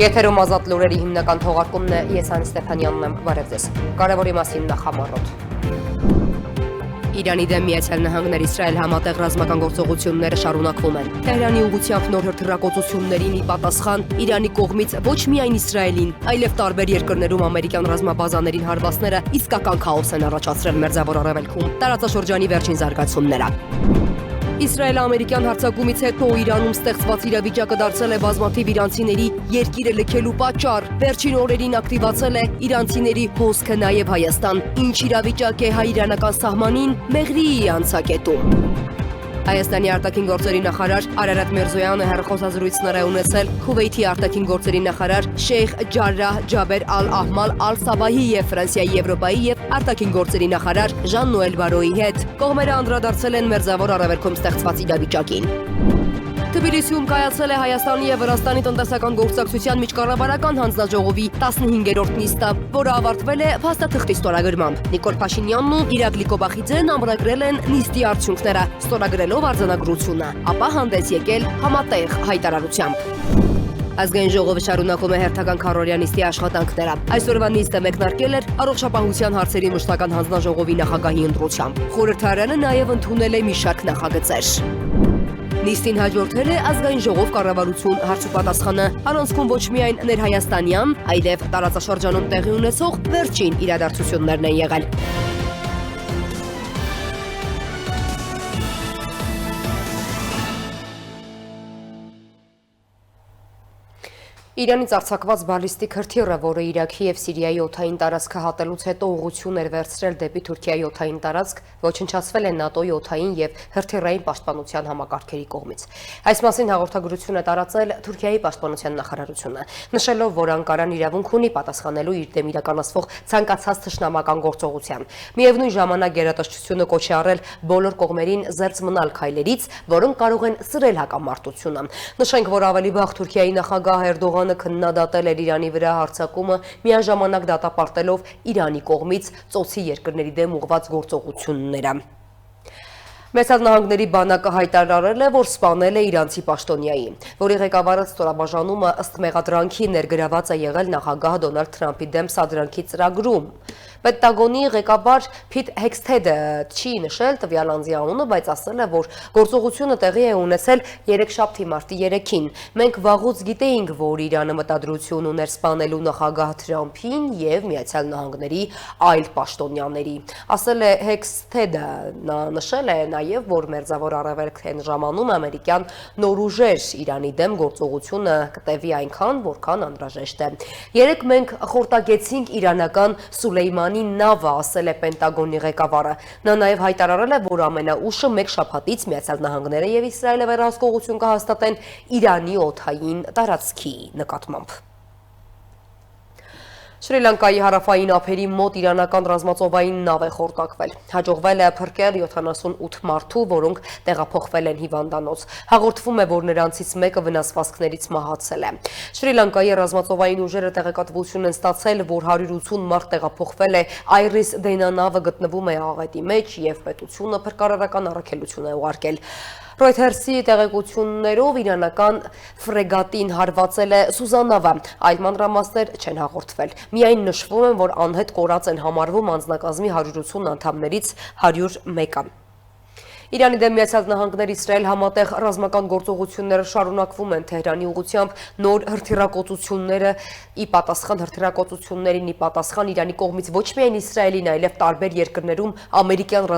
Եթերում ազատ լուրերի հիմնական թողարկումն է, ես Անի Ստեփանյանն եմ, բարև ձեզ։ Կարևորի մասին նախամարոտ։ Իրանի դեմ Միացյալ Նահանգներ Իսրայել համատեղ ռազմական գործողությունները շարունակվում են։ Թեհրանի ուղղությամբ նոր հրթիռակոծություններին ի պատասխան Իրանի կողմից ոչ միայն Իսրայելին, այլև տարբեր երկրներում ամերիկյան ռազմաբազաներին հարվածները իսկական քաոս են առաջացրել Մերձավոր Արևելքում։ Տարածաշրջանի վերջին զարգացումները։ Իսրայել-ամերիկյան հարձակումից հետո Իրանում ստեղծված իրավիճակը դարձել է բազմաթիվ իրանցիների երկիրը լքելու պատճառ։ Վերջին օրերին ակտիվացել է իրանցիների հոսքը նաև Հայաստան։ Ինչ իրավիճակ է հայ-իրանական սահմանին Մեղրիի անցակետում։ Հայաստանի արտաքին գործերի նախարար Արարատ Միրզոյանը հեռախոսազրույցներ է ունեցել Քուվեյթի արտաքին գործերի նախարար Շեյխ Ջարրահ Ջաբեր Ալ-Ահմալ Ալ-Սաբահի եւ Ֆրանսիայի Եվրոպայի եւ արտաքին գործերի նախարար Ժան-Նոել Բարոյի հետ։ Կողմերը անդրադարձել են Մերձավոր Արևելքում ստեղծված իրավիճակին։ Թբիլիսիում կայացել է Հայաստանի եւ Վրաստանի տնտեսական գործակցության միջկառավարական հանձնաժողովի 15-րդ նիստը, որը ավարտվել է փաստաթղթի ստորագրմամբ։ Նիկոլ Փաշինյանն ու Իրակլի Կոբախիձեն ամրագրել են նիստի արդյունքները, ստորագրելով արձանագրությունը, ապա հանդես եկել համատեղ հայտարարությամբ։ Ազգային ժողովը շարունակում է հերթական քառօրյա նիստի աշխատանքները։ Այսօրվա նիստը մեկնարկել էր առողջապահության հարցերի մշտական հանձնաժողովի նախագահի ընտրությամբ։ Խորհրդարանը նաև ընդունել է մի շարք նախագծեր։ Նիստին հաջորդել է ազգային ժողով կառավարություն հարցուպատասխանը, առանցքում ոչ միայն ներհայաստանյան, այլև տարածաշրջանում տեղի ունեցող վերջին իրադարձություններն են եղել։ Իրանից արձակված բալիստիկ հրթիռը, որը Իրաքի եւ Սիրիայի օդային տարածքը հատելուց հետո ուղղություն էր վերցրել դեպի Թուրքիայի օդային տարածք, ոչնչացվել է ՆԱՏՕ-ի օդային եւ հրթիռային պաշտպանության համակարգերի կողմից։ Այս մասին հաղորդագրություն է տարածել Թուրքիայի պաշտպանության նախարարությունը, նշելով, որ Անկարան իրավունք ունի պատասխանելու իր դեմ իրականացվող ցանկացած թշնամական գործողության։ Միևնույն ժամանակ գերատեսչությունը կոչ է արել բոլոր կողմերին զերծ մնալ քայլերից, որոնք կարող են սրել հակամարտությունը։ Նշենք, որ ավելի վաղ Թուրքիայի նախագահ Էրդողանը քննադատել էր Իրանի վրա հարձակումը, միաժամանակ դատապարտելով Իրանի կողմից ծոցի երկրների դեմ ուղղված գործողությունները։ Միացյալ Նահանգների բանակը հայտարարել է, որ սպանել է իրանցի պաշտոնյայի, որի ղեկավարած ստորաբաժանումը ըստ մեղադրանքի ներգրաված է եղել նախագահ Դոնալդ Թրամփի դեմ սադրանքի ծրագրում։ Պենտագոնի ղեկավար Փիթ Հեքսթեդը չի նշել տվյալ անձի անունը, բայց ասել է, որ գործողությունը տեղի է ունեցել երեքշաբթի մարտի 3-ին։ Մենք վաղուց գիտեինք, որ Իրանը մտադրություն ուներ սպանելու նախագահ Թրամփին եւ Միացյալ Նահանգների այլ պաշտոնյաների, ասել է Հեքսթեդը։ Նա նշել է նաև, որ Մերձավոր Արևելքն ժամանում ամերիկյան նոր ուժեր Իրանի դեմ գործողությունը կտևի այնքան, որքան անհրաժեշտ է։ Երեկ մենք խորտակեցինք իրանական Սուլեյմանի նավը, ասել է Պենտագոնի ղեկավարը։ Նա նաև հայտարարել է, որ ամենաուշը մեկ շաբաթից Միացյալ Նահանգները եւ Իսրայելը վերահսկողություն կհաստատեն Իրանի օդային տարածքի նկատմամբ։ Շրի Լանկայի հարավային ափերի մոտ իրանական ռազմածովային նավ է խորտակվել։ Հաջողվել է փրկել 78 մարդու, որոնք տեղափոխվել են հիվանդանոց։ Հաղորդվում է, որ նրանցից մեկը վնասվածքներից մահացել է։ Շրի Լանկայի ռազմածովային ուժերը տեղեկատվություն են ստացել, որ 180 մարդ տեղափոխվել է Այրիս Դենա նավը գտնվում է աղետի մեջ եւ պետությունը փրկարարական առաքելություն է ուղարկել։ Ռոյթերսի տեղեկություններով իրանական ֆրեգատին հարվածել է Սուզանավը, այլ մանրամասներ չեն հաղորդվել։ Միայն նշվում է, որ անհետ կորած են համարվում անձնակազմի 180 անդամներից 101-ը։ Իրանի դեմ Միացյալ Նահանգներ Իսրայել համատեղ ռազմական գործողությունները շարունակվում են Թեհրանի ուղղությամբ նոր հրթիռակոծությունները ի պատասխան հրթիռակոծություններին ի պատասխան Իրանի կողմից ոչ միայն Իսրայելին, այլև տարբեր երկրներում ամերիկյան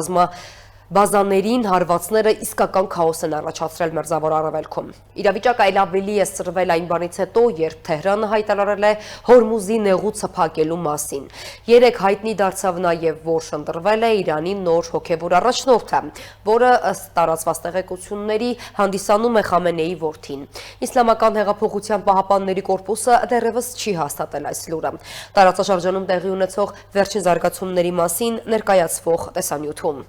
բազաներին հարվածները իսկական քաոս են առաջացրել Մերձավոր Արևելքում։ Իրավիճակը այլ ավելի է սրվել այն բանից հետո, երբ Թեհրանը հայտարարել է Հորմուզի նեղուցը փակելու մասին։ Երեկ հայտնի դարձավ նաև, որ ընտրվել է Իրանի նոր հոգևոր առաջնորդը, որը ըստ տարածված տեղեկությունների հանդիսանում է Խամենեի որդին։ Իսլամական հեղափոխության պահապանների կորպուսը դեռևս չի հաստատել այս լուրը։ Տարածաշրջանում տեղի ունեցող վերջին զարգացումների մասին ներկայացվող տեսանյութում։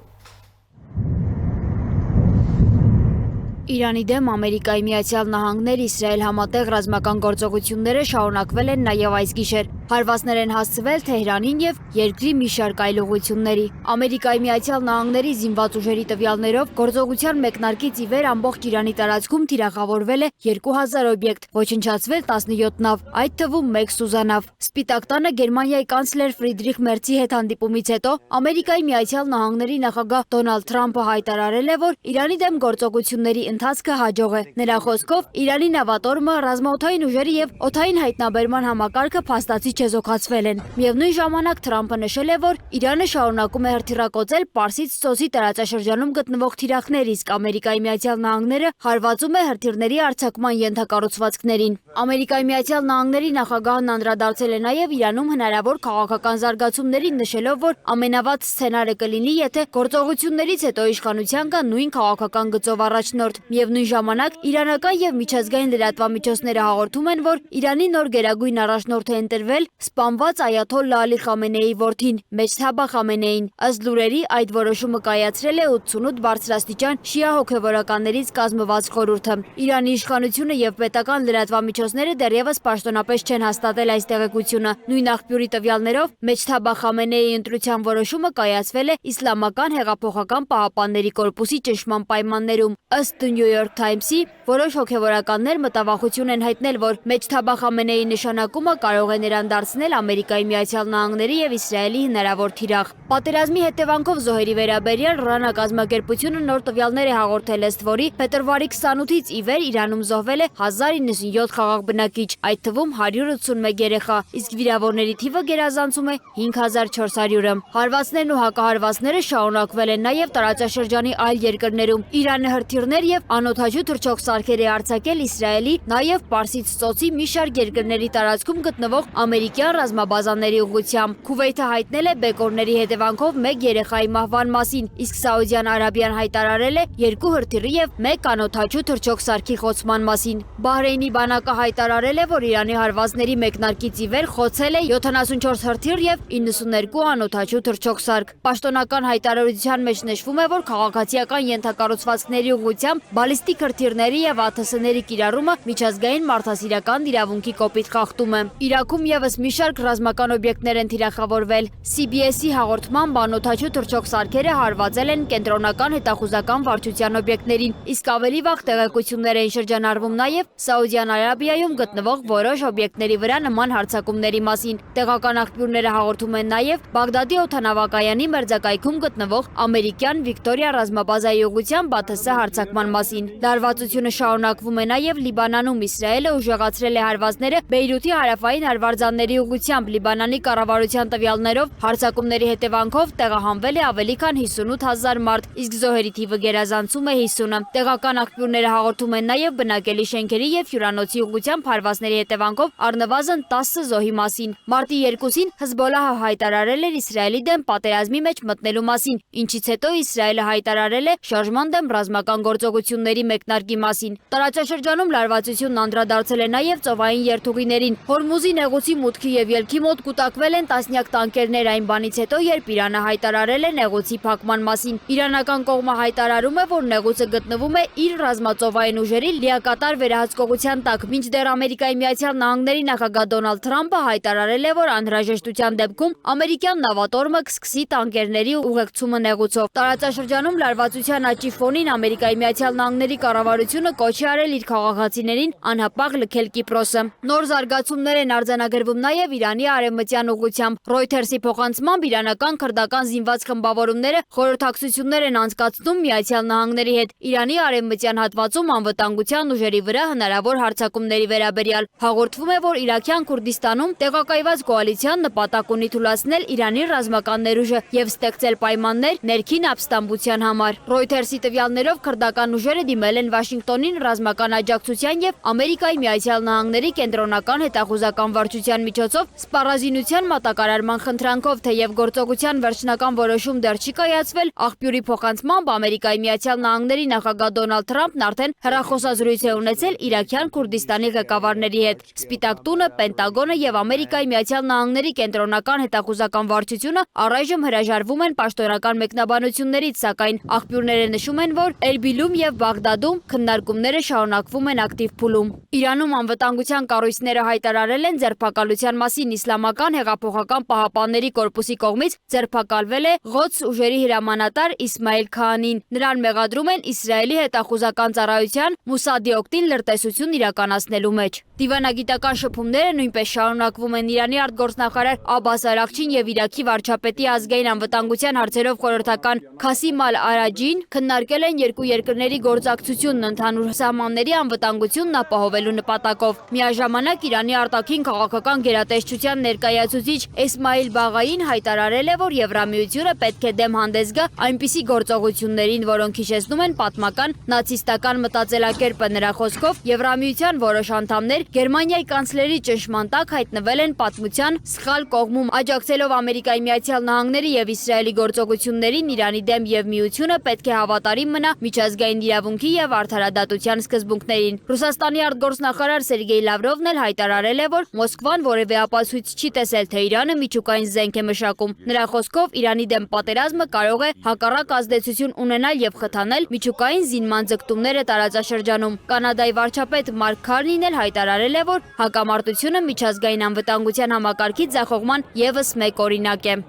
Իրանի դեմ Ամերիկայի Միացյալ Նահանգներ Իսրայել համատեղ ռազմական գործողությունները շարունակվել են նաև այս գիշեր։ Հարվածներ են հասցվել Թեհրանին եւ երկրի մի շարք այլ ուղղությունների։ Ամերիկայի Միացյալ Նահանգների զինված ուժերի տվյալներով գործողության մեկնարկից ի վեր ամբողջ Իրանի տարածքում թիրախավորվել է 2000 օբյեկտ, ոչնչացվել 17 նավ, այդ թվում 1 սուզանավ։ Սպիտակ տանը Գերմանիայի կանցլեր Ֆրիդրիխ Մերցի հետ հանդիպումից հետո Ամերիկայի Միացյալ Նահանգների նախագահ Դոնալդ Թրամփը հայտարարել է, որ Իրանի դեմ գործողությունների ընթացքը հաջող է։ Նրա խոսքով Իրանի նավատորմը, ռազմաօդային ուժերի եւ օդային հայտնաբերման համակարգը փաստացի չեզոքացվել են։ Միևնույն ժամանակ Թրամփը նշել է, որ Իրանը շարունակում է հրթիռակոծել Պարսից ծոցի տարածաշրջանում գտնվող թիրախներ, իսկ Ամերիկայի Միացյալ Նահանգները հարվածում է հրթիռների արձակման ենթակառուցվածքներին։ Ամերիկայի Միացյալ Նահանգների նախագահն անդրադարձել է նաև Իրանում հնարավոր քաղաքական զարգացումներին, նշելով, որ ամենավատ սցենարը կլինի, եթե գործողություններից հետո իշխանության կա նույն քաղաքական գծով առաջնորդ։ Միևնույն ժամանակ իրանական եւ միջազգային լրատվամիջոցները հաղորդում են, որ Իրանի նոր գերագույն առաջնորդ է ընտրվել սպանված Այաթոլլա Ալի Խամենեիի որդին, Մեջթաբա Խամենեին։ Ըստ լուրերի, այդ որոշումը կայացրել է 88 բարձրաստիճան շիա հոգևորականներից կազմված խորհուրդը։ Իրանի իշխանությունը եւ պետական լրատվամիջոցները դեռևս պաշտոնապես չեն հաստատել այս տեղեկությունը։ Նույն աղբյուրի տվյալներով Մեջթաբա Խամենեիի ընտրության որոշումը կայացվել է Իսլամական հեղափոխական պահապանների կորպուսի ճնշման պայմաններում։ Ըստ The New York Times-ի, որոշ հոգևորականներ մտավախություն են հայտնել, որ Մեջթաբա Խամենեիի նշանակումը կարող է նրան դարձնել Ամերիկայի Միացյալ Նահանգների եւ Իսրայելի հնարավոր թիրախ։ Պատերազմի հետևանքով զոհերի վերաբերյալ ՌԱՆ կազմակերպությունը նոր տվյալներ է հաղորդել, ըստ որի փետրվարի 28-ից ի վեր Իրանում զոհվել է 1097 խաղաղ բնակիչ, այդ թվում 181 երեխա, իսկ վիրավորների թիվը գերազանցում է 5400-ը։ Հարվածներն ու հակահարվածները շարունակվել են նաև տարածաշրջանի այլ երկրներում։ Իրանը հրթիռներ եւ անօդաչու թռչող սարքեր է արձակել Իսրայելի, նաև Պարսից ծոցի մի շարք երկրների տարածքում գտնվող ամերիկյան ռազմաբազաների ուղղությամբ։ Քուվեյթը հայտնել է բեկորների հետևանքով 1 երեխայի մահվան մասին, իսկ Սաուդյան Արաբիան հայտարարել է 2 հրթիռի եւ 1 անօդաչու թռչող սարքի խոցման մասին։ Բահրեյնի բանակը հայտարարել է, որ Իրանի հարվածների մեկնարկից ի վեր խոցել է 74 հրթիռ եւ 92 անօդաչու թռչող սարք։ Պաշտոնական հայտարարության մեջ նշվում է, որ քաղաքացիական ենթակառուցվածքների ուղղությամբ բալիստիկ հրթիռների եւ ԱԹՍ-ների կիրառումը միջազգային մարդասիրական իրավունքի կոպիտ խախտում է։ Իրաքում եւս մի շարք ռազմական օբյեկտներ են թիրախավորվել։ CBS-ի հաղորդմամբ անօդաչու թռչող սարքերը հարվածել են կենտրոնական հետախուզական վարչության օբյեկտներին, իսկ ավելի վաղ տեղեկություններ էին շրջանառվում նաև Սաուդյան Արաբիայում գտնվող որոշ օբյեկտների վրա նման հարձակումների մասին։ Տեղական աղբյուրները հաղորդում են նաև Բաղդադի օդանավակայանի մերձակայքում գտնվող ամերիկյան Վիկտորիա ռազմաբազայի ուղղությամբ ԱԹՍ հարձակման մասին։ Լարվածությունը շարունակվում է նաև Լիբանանում։ Իսրայելը ուժեղացրել է հարվածները Բեյրութի հարավային արվարձանների ուղղությամբ։ Լիբանանի կառավարության տվյալներով հարձակումների հետևանքով տեղահանվել է ավելի քան 58000 մարդ, իսկ զոհերի թիվը գերազանցում է 50-ը։ Տեղական աղբյուրները հաղորդում են նաև բնակելի շենքերի եւ հյուրանոցի ուղղությամբ հարվածների հետևանքով առնվազն 10 զոհի մասին։ Մարտի 2-ին Հզբոլահը հայտարարել էր Իսրայելի դեմ պատերազմի մեջ մտնելու մասին, ինչից հետո Իսրայելը հայտարարել է շարժման դեմ ռազմական գործողությունների մեկնարկի մասին։ Տարածաշրջանում լարվածությունն անդրադարձել է նաև ծովային երթուղիներին։ Հորմուզի նեղուցի մուտքի եւ ելքի մոտ կուտակվել են տասնյակ տանկերներ այն բանից հետո, երբ Իրանը հայտարարել է նեղուցի փակման մասին։ Իրանական կողմը հայտարարում է, որ նեղուցը գտնվում է իր ռազմածովային ուժերի լիակատար վերահսկողության տակ, մինչդեռ Ամերիկայի Միացյալ Նահանգների նախագահ Դոնալդ Թրամփը հայտարարել է, որ անհրաժեշտության դեպքում ամերիկյան նավատորմը կսկսի տանկերների ուղեկցումը նեղուցով։ Տարածաշրջանում լարվածության աճի ֆոնին Ամերիկայի Միացյալ Նահանգների կառավարությունը կոչ է արել իր քաղաքացիներին անհապաղ լքել Կիպրոսը։ Նոր զարգացումներ են արձանագրվում նաև Իրանի արևմտյան ուղղությամբ։ Reuters-ի փոխանցմամբ իրանական քրդական զինված խմբավորումները խորհրդակցություններ են անցկացնում Միացյալ Նահանգների հետ Իրանի արևմտյան հատվածում անվտանգության ուժերի վրա հնարավոր հարձակումների վերաբերյալ։ Հաղորդվում է, որ Իրաքյան Քուրդիստանում տեղակայված կոալիցիան նպատակ ունի թուլացնել Իրանի ռազմական ներուժը եւ ստեղծել պայմաններ ներքին ապստամբության համար։ Reuters-ի տվյալներով քրդական ուժերը դիմել են Վաշինգտոնին ռազմական աջակցության եւ Ամերիկայի Միացյալ Նահանգների կենտրոնական հետախուզական վարչության միջոցով սպառազինության մատակարարման խնդրանքով, թեև գործողության վերջնական որոշում դեռ չի կայացվել, աղբյուրի փոխանցմամբ Ամերիկայի Միացյալ Նահանգների նախագահ Դոնալդ Թրամփն արդեն հեռախոսազրույց է ունեցել Իրաքյան Քուրդիստանի ղեկավարների հետ։ Սպիտակ տունը, Պենտագոնը եւ Ամերիկայի Միացյալ Նահանգների կենտրոնական հետախուզական վարչությունը առայժմ հրաժարվում են պաշտոնական մեկնաբանություններից, սակայն աղբյուրները նշում են, որ Էրբիլում եւ Բաղդադում քննարկումները շարունակվում են ակտիվ փուլում։ Իրանում անվտանգության կառույցները հայտարարել են ձերբակալության ողջունության մասին իսլամական հեղափոխական պահապանների կորպուսի կողմից ձերբակալվել է Ղոդս ուժերի հրամանատար Իսմայիլ Քահանին։ Նրան մեղադրում են Իսրայելի հետախուզական ծառայության Մոսադի օգտին լրտեսություն իրականացնելու մեջ։ Դիվանագիտական շփումները նույնպես շարունակվում են։ Իրանի արտգործնախարար Աբբաս Արաղչին եւ Իրաքի վարչապետի ազգային անվտանգության հարցերով խորհրդական Քասիմ Ալ-Արաջին քննարկել են երկու երկրների գործակցությունն ընդհանուր սահմանների անվտանգությունն ապահովելու նպատակով։ Միաժամանակ Իրանի արտաքին քաղաքական գերատեսչության ներկայացուցիչ Էսմայիլ Բաղային հայտարարել է, որ Եվրամիությունը պետք է դեմ հանդես գա այնպիսի գործողություններին, որոնք հիշեցնում են պատմական նացիստական մտածելակերպը։ Նրա խոսքով Եվրամիության որոշ անդամներ Գերմանիայի կանցլերի ճնշման տակ հայտնվել են պատմության սխալ կողմում, աջակցելով Ամերիկայի Միացյալ Նահանգների եւ Իսրայելի գործողություններին Իրանի դեմ եւ միությունը պետք է հավատարիմ մնա միջազգային իրավունքի եւ արդարադատության սկզբունքներին։ Ռուսաստանի արտգործնախարար Սերգեյ Լավրովն էլ հայտարարել է, որ Մոսկվան որևէ ապացույց չի տեսել, թե Իրանը միջուկային զենք է մշակում։ Նրա խոսքով Իրանի դեմ պատերազմը կարող է հակառակ ազդեցություն ունենալ եւ խթանել միջուկային զինման ձգտումները տարածաշրջանում։ Կանադայի վարչապետ Մարկ Քարնին էլ հայտարարել է, որ հակամարտությունը միջազգային անվտանգության համակարգի ձախողման ևս մեկ օրինակ է։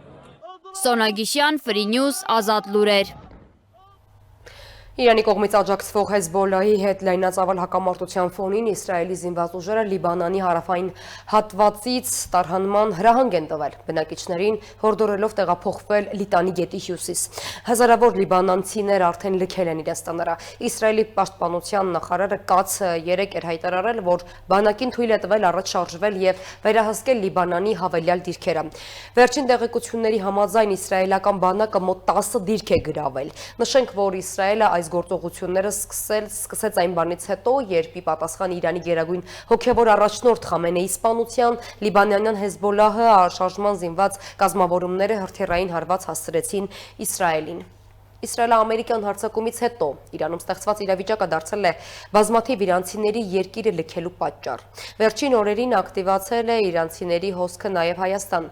Սոնա Գիշյան, Free News, Ազատ լուրեր։ Իրանի կողմից աջակցվող Հեզբոլլահի հետ լայնածավալ հակամարտության ֆոնին Իսրայելի զինված ուժերը Լիբանանի հարավային հատվածից տարհանման հրահանգ են տվել բնակիչներին, հորդորելով տեղափոխվել Լիտանի գետի հյուսիս։ Հազարավոր լիբանանցիներ արդեն լքել են իրենց տները։ Իսրայելի պաշտպանության նախարարը Կացը երեկ էր հայտարարել, որ բանակին թույլ է տվել առաջ շարժվել եւ վերահսկել Լիբանանի հավելյալ դիրքերը։ Վերջին տեղեկությունների համաձայն իսրայելական բանակը մոտ 10 դիրք է գրավել։ Նշենք, որ Իսրայելը այս գործողությունները սկսեց այն բանից հետո, երբ ի պատասխան Իրանի գերագույն հոգևոր առաջնորդ Խամենեի սպանության լիբանանյան Հեզբոլլահը շարժման զինված կազմավորումները հրթիռային հարված հասցրեցին Իսրայելին։ Իսրայելա-ամերիկյան հարձակումից հետո Իրանում ստեղծված իրավիճակը դարձել է բազմաթիվ իրանցիների երկիրը լքելու պատճառ։ Վերջին օրերին ակտիվացել է իրանցիների հոսքը նաև Հայաստան։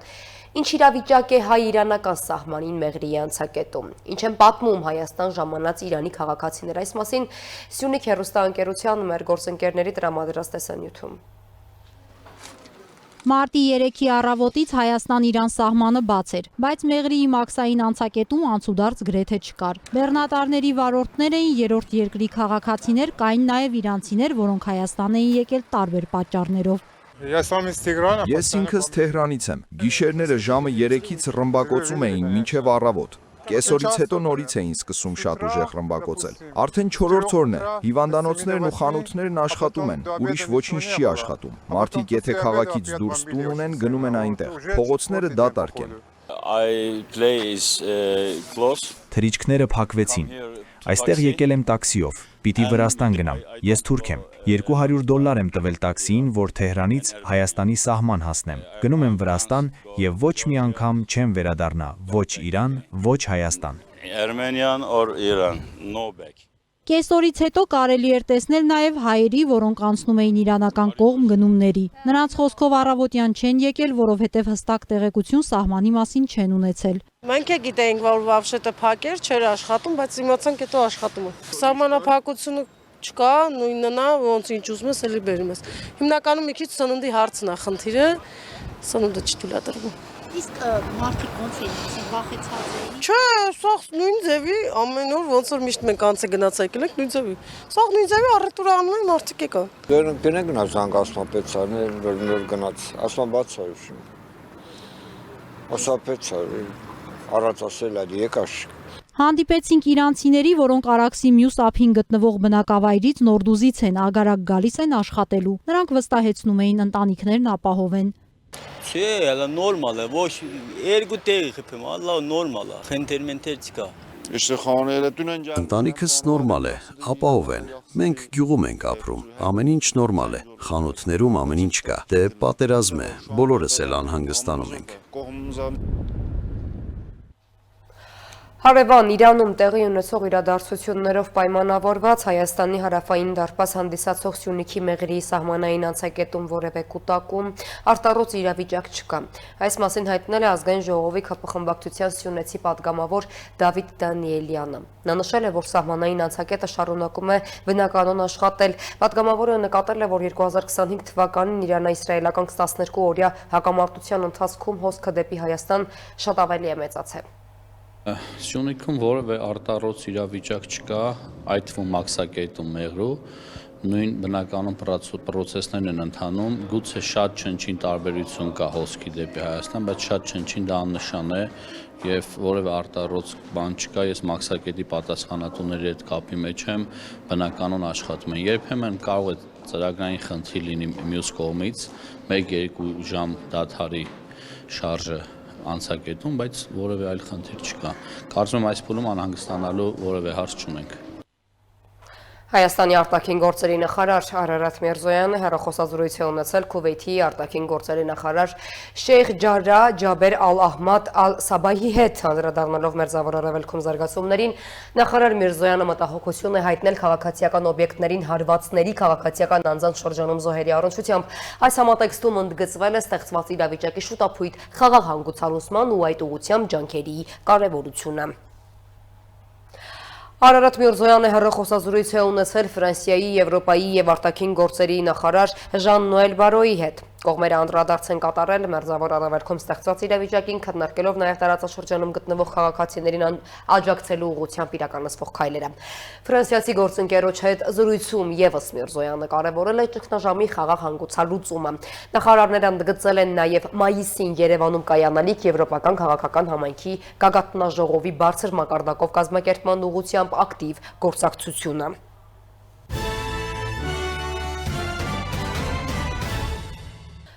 Ինչ իրավիճակ է հայ-իրանական սահմանին Մեղրիի անցակետում, ինչ են պատմում Հայաստան ժամանած Իրանի քաղաքացիներ, այս մասին Սյունիք հեռուստաընկերության մեր գործընկերների տրամադրած տեսանյութում։ Մարտի 3-ի առավոտից Հայաստան-Իրան սահմանը բաց էր, բայց Մեղրիի մաքսային անցակետում անցուդարձ գրեթե չկար։ Բեռնատարների վարորդներ էին, երրորդ երկրի քաղաքացիներ, կային նաև իրանցիներ, որոնք Հայաստան էին եկել տարբեր պատճառներով։ Ես ինքս Թեհրանից եմ։ Գիշերները ժամը 3-ից ռմբակոծում էին մինչև առավոտ։ Կեսօրից հետո նորից էին սկսում շատ ուժեղ ռմբակոծել։ Արդեն 4-րդ օրն է։ Հիվանդանոցներն ու խանութներն աշխատում են, ուրիշ ոչինչ չի աշխատում։ Մարդիկ եթե քաղաքից դուրս տուն ունեն, գնում են այնտեղ։ Փողոցները դատարկ են։ Թրիչքները փակվեցին։ Այստեղ եկել եմ տաքսիով, պիտի Վրաստան գնամ, ես թուրք եմ, $200 եմ տվել տաքսիին, որ Թեհրանից Հայաստանի սահման հասնեմ, գնում եմ Վրաստան և ոչ մի անգամ չեմ վերադառնա, ոչ Իրան, ոչ Հայաստան։ Կեսօրից հետո կարելի էր տեսնել նաև հայերի, որոնք անցնում էին իրանական կողմ գնումների։ Նրանց խոսքով առավոտյան չեն եկել, որովհետև հստակ տեղեկություն սահմանի մասին չեն ունեցել։ Մենք գիտեինք, որ վավշետը փակեր, չէր աշխատում, բայց իմացանք հետո աշխատում է։ Սահմանափակությունը չկա, նույնն է, ոնց ինչ ուզում ես, էլի բերում ես։ Հիմնականում մի քիչ սննդի հարցն է խնդիրը, սնունդը չթույլատրվում։ Իսկ մարդիկ ոնց էին, վախեցած էին։ Չէ, սա նույն ձևի ամեն օր ոնց որ միշտ մենք անց է գնացել ենք նույն ձևի։ Սա նույն ձևի առևտուրը անում են մարդիկ եկա։ Դեն գնաց զանգացնա պետցաներ, որ նոր գնաց, ասма բաց է ուշում։ Ասա պետցա, առած ասել այդ եկաշ։ Հանդիպեցինք իրանցիների, որոնք Արաքսի մյուս ափին գտնվող բնակավայրից Նորդուզից են, ագարակ գալիս են աշխատելու։ Նրանք վստահեցնում էին ընտանիքներն ապահովեն։ Չէ, հələ նորմալ է, ոչ երկու տեղի խփեմ, ալլա նորմալ է, խնդիրներ չկա։ Ընտանիքս նորմալ է, ապահով են։ Մենք գյուղում ենք ապրում, ամեն ինչ նորմալ է, խանութներում ամեն ինչ կա։ Դե պատերազմ է, բոլորս էլ անհանգստանում ենք։ Հարևան Իրանում տեղի ունեցող իրադարձություններով պայմանավորված Հայաստանի հարավային դարպաս հանդիսացող Սյունիքի Մեղրիի սահմանային անցակետում որևէ կուտակում արտառոց իրավիճակ չկա։ Այս մասին հայտնել է Ազգային ժողովի ԿՊԽ Սյունեցի պատգամավոր Դավիթ Դանիելյանը։ Նա նշել է, որ սահմանային անցակետը շարունակում է բնականon աշխատել։ Պատգամավորը նկատել է, որ 2025 թվականին Իրано-իսրայելական 12 օրյա հակամարտության ընթացքում հոսքը դեպի Հայաստան շատ ավելի է մեծացել։ Սյունիքում որևէ արտառոց իրավիճակ չկա, այդ թվում մաքսակետում Մեղրու, նույն բնականում պրոցեսներն են ընթանում, գուցե շատ չնչին տարբերություն կա հոսքի դեպի Հայաստան, բայց շատ չնչին դա աննշան է եւ որևէ արտառոց բան չկա, ես մաքսակետի պատասխանատուների հետ կապի մեջ եմ, բնականon աշխատում են։ Երբեմն կարող է ծրագրային խնդիր լինի մյուս կողմից, 1-2 ժամ դադարի շարժը անցակետում, բայց որևէ այլ խնդիր չկա։ Կարծում եմ այս փուլում անհանգստանալու որևէ հարց չունենք։ Հայաստանի արտաքին գործերի նախարար Արարատ Միրզոյանը հեռախոսազրույց է ունեցել Քուվեյթի արտաքին գործերի նախարար Շեյխ Ջարրա Ջաբեր Ալ-Ահմադ Ալ-Սաբահի հետ անդրադառնալով Մերձավոր Արևելքում զարգացումներին, նախարար Միրզոյանը մտահոգություն է հայտնել քաղաքացիական օբյեկտներին հարվածների քաղաքացիական անձանց շրջանում զոհերի առնչությամբ։ Այս համատեքստում ընդգծվել է ստեղծված իրավիճակի շուտափույթ խաղաղ հանգուցալուծման ու այդ ուղղությամբ ջանքերի կարևորությունը։ Արարատ Միրզոյանը հեռախոսազրույց է ունեցել Ֆրանսիայի, Եվրոպայի և արտաքին գործերի նախարար Ժան-Նոել Բարոյի հետ։ Կողմերը անդրադարձ են կատարել Մերձավոր Արևելքում ստեղծված իրավիճակին, քննարկելով նաև տարածաշրջանում գտնվող քաղաքացիներին աջակցելու ուղղությամբ իրականացվող քայլերը։ Ֆրանսիացի գործընկերոջ հետ զրույցում ևս Միրզոյանը կարևորել է ճգնաժամի խաղաղ հանգուցալուծումը։ Նախարարները ընդգծել են նաև մայիսին Երևանում կայանալիք Եվրոպական քաղաքական համայնքի գագաթնաժողովի բարձր մակարդակով կազմակերպման ուղղությամբ ակտիվ գործակցությունը։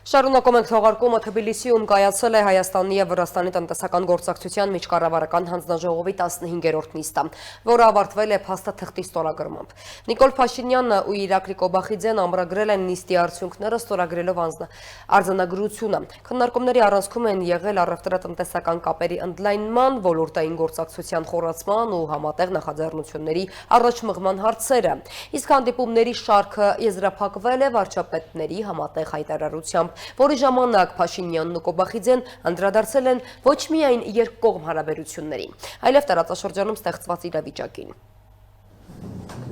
Շարունակում ենք թողարկումը Թբիլիսիում կայացել է Հայաստանի և Վրաստանի տնտեսական գործակցության միջկառավարական հանձնաժողովի 15-րդ նիստը, որը ավարտվել է փաստաթղթի ստորագրմամբ։ Նիկոլ Փաշինյանն ու Իրակլի Կոբախիձեն ամրագրել են նիստի արդյունքները ստորագրելով արձանագրությունը։ Քննարկումների առանցքում են եղել առևտրատնտեսական կապերի ընդլայնման, ոլորտային գործակցության խորացման ու համատեղ նախաձեռնությունների առաջմղման հարցերը։ Իսկ հանդիպումների շարքը եզրափակվել է վարչապետների համատեղ հայտարարությամբ, որի ժամանակ Փաշինյանն ու Կոբախիձեն անդրադարձել են ոչ միայն երկկողմ հարաբերություններին, այլև տարածաշրջանում ստեղծված իրավիճակին։